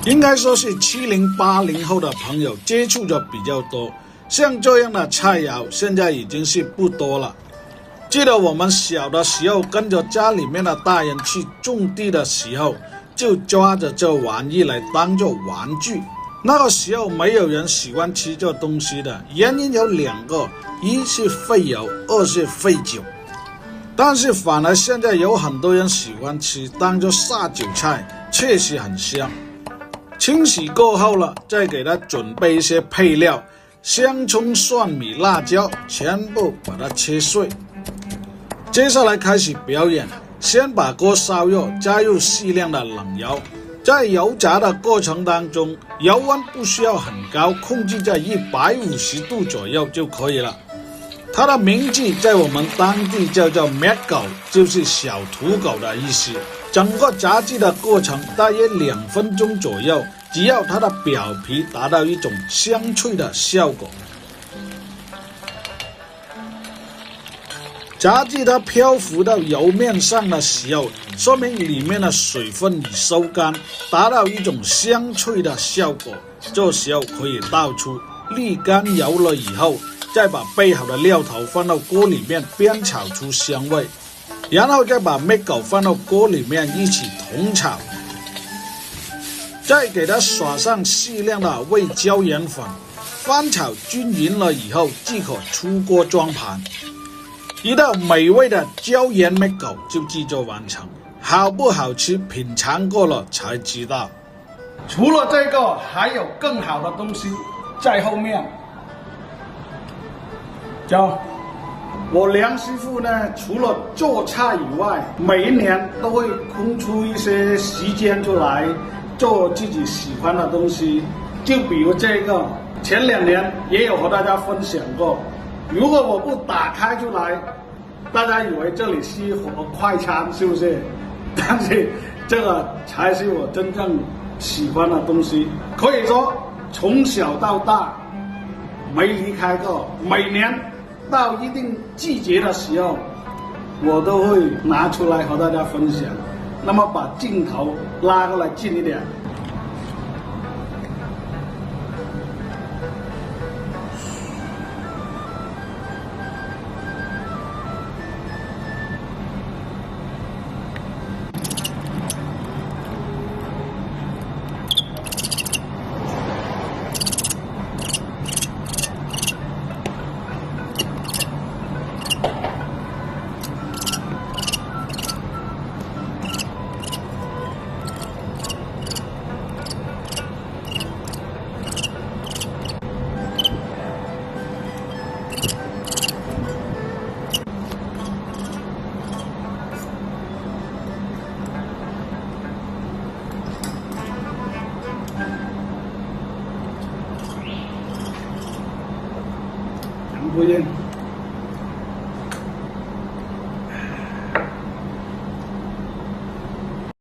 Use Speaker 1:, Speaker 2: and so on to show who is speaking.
Speaker 1: 应该说是70、80后的朋友接触的比较多，像这样的菜肴现在已经是不多了。记得我们小的时候跟着家里面的大人去种地的时候，就抓着这玩意来当做玩具。那个时候没有人喜欢吃这东西的，原因有2个，一是费油，二是费酒。但是反而现在有很多人喜欢吃，当做下酒菜，确实很香。清洗过后了，再给它准备一些配料，香葱、蒜米、辣椒，全部把它切碎。接下来开始表演，先把锅烧热，加入适量的冷油。在油炸的过程当中，油温不需要很高，控制在150度左右就可以了。它的名字在我们当地叫做灭狗，就是小土狗的意思。整个炸制的过程大约2分钟左右，只要它的表皮达到一种香脆的效果。炸至它漂浮到油面上的时候，说明里面的水分已收干，达到一种香脆的效果。这时候可以倒出，沥干油了以后，再把备好的料头放到锅里面煸炒出香味，然后再把灭狗放到锅里面一起同炒，再给它撒上适量的味椒盐粉，翻炒均匀了以后即可出锅装盘。一道美味的椒盐灭狗就制作完成，好不好吃品尝过了才知道。除了这个，还有更好的东西在后面。我梁师傅呢，除了做菜以外，每一年都会空出一些时间出来做自己喜欢的东西。就比如这个，前2年也有和大家分享过。如果我不打开出来，大家以为这里是一盒快餐，是不是？但是这个才是我真正喜欢的东西。可以说从小到大没离开过，每年到一定季节的时候，我都会拿出来和大家分享。那么把镜头拉过来近一点。不烟。